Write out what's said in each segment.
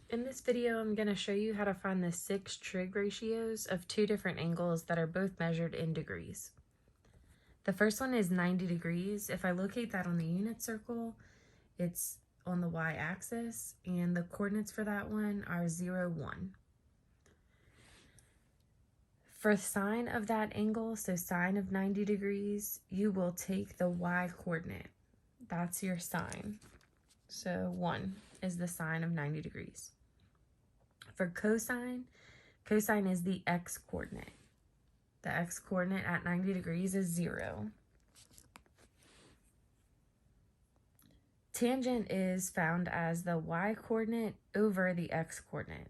In this video, I'm going to show you how to find the 6 trig ratios of 2 different angles that are both measured in degrees. The first one is 90 degrees. If I locate that on the unit circle, it's on the y-axis, and the coordinates for that one are 0, 1. For sine of that angle, so sine of 90 degrees, you will take the y-coordinate. That's your sine. So 1 is the sine of 90 degrees. For cosine, cosine is the x-coordinate. The x-coordinate at 90 degrees is 0. Tangent is found as the y-coordinate over the x-coordinate,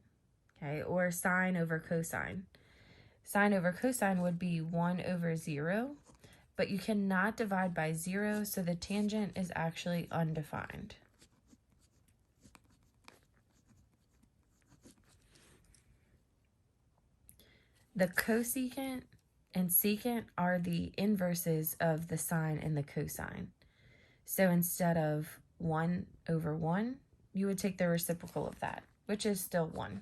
okay, or sine over cosine. Sine over cosine would be 1 over 0, but you cannot divide by 0, so the tangent is actually undefined. The cosecant and secant are the inverses of the sine and the cosine. So instead of 1 over 1, you would take the reciprocal of that, which is still 1.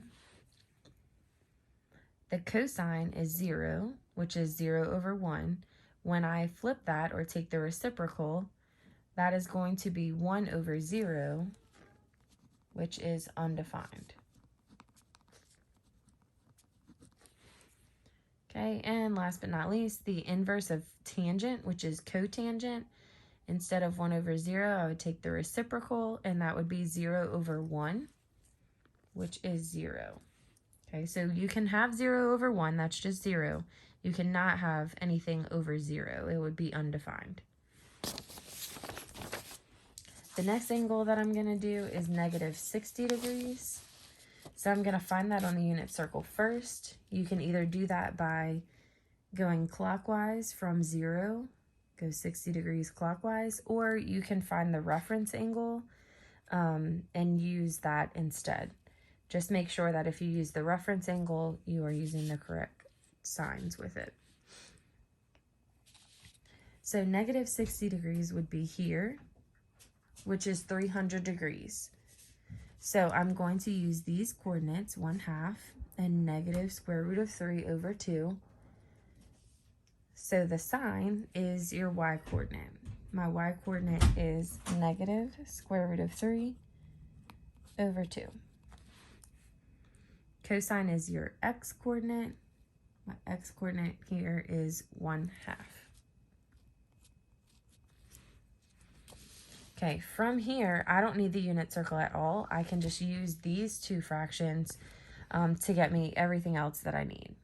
The cosine is 0, which is 0 over 1. When I flip that or take the reciprocal, that is going to be 1 over 0, which is undefined. Okay, and last but not least, the inverse of tangent, which is cotangent. Instead of 1 over 0, I would take the reciprocal, and that would be 0 over 1, which is 0. Okay, so you can have 0 over 1, that's just 0. You cannot have anything over 0. It would be undefined. The next angle that I'm going to do is negative 60 degrees. So I'm going to find that on the unit circle first. You can either do that by going clockwise from 0, go 60 degrees clockwise, or you can find the reference angle and use that instead. Just make sure that if you use the reference angle, you are using the correct signs with it. So negative 60 degrees would be here, which is 300 degrees. So I'm going to use these coordinates, 1/2 and negative square root of 3 over 2. So the sine is your y-coordinate. My y-coordinate is negative square root of 3 over 2. Cosine is your x-coordinate. My x-coordinate here is 1/2. Okay, from here, I don't need the unit circle at all. I can just use these two fractions to get me everything else that I need.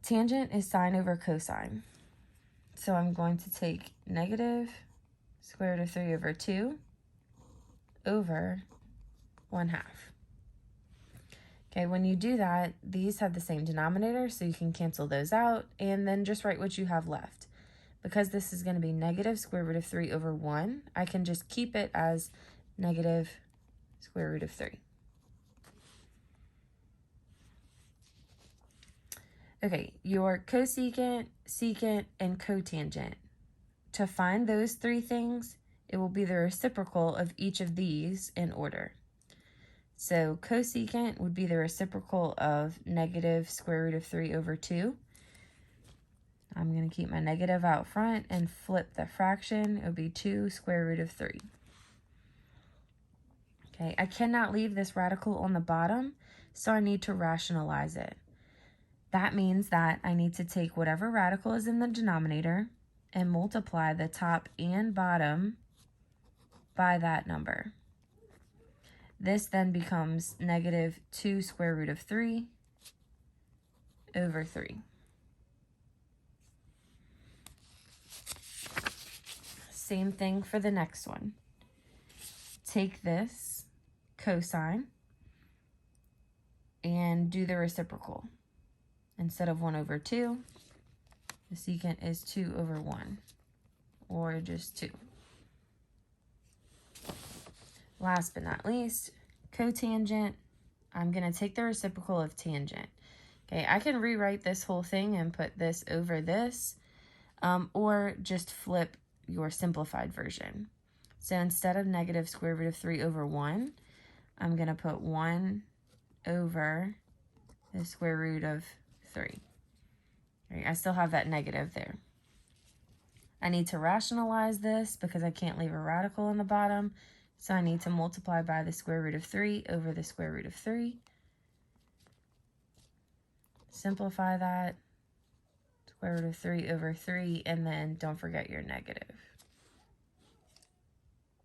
Tangent is sine over cosine. So I'm going to take negative square root of 3 over 2 over 1/2. Okay, when you do that, these have the same denominator, so you can cancel those out and then just write what you have left. Because this is going to be negative square root of 3 over 1, I can just keep it as negative square root of 3. Okay, your cosecant, secant, and cotangent. To find those three things, it will be the reciprocal of each of these in order. So cosecant would be the reciprocal of negative square root of 3 over 2. I'm going to keep my negative out front and flip the fraction. It would be 2 square root of 3. Okay, I cannot leave this radical on the bottom, so I need to rationalize it. That means that I need to take whatever radical is in the denominator and multiply the top and bottom by that number. This then becomes negative 2 square root of 3 over 3. Same thing for the next one. Take this cosine and do the reciprocal. Instead of 1 over 2, the secant is 2 over 1, or just 2. Last but not least, cotangent. I'm going to take the reciprocal of tangent. Okay, I can rewrite this whole thing and put this over this, or just flip your simplified version. So instead of negative square root of 3 over 1, I'm going to put 1 over the square root of 3. Right, I still have that negative there. I need to rationalize this because I can't leave a radical in the bottom. So I need to multiply by the square root of 3 over the square root of 3. Simplify that. Square root of 3 over 3, and then don't forget your negative.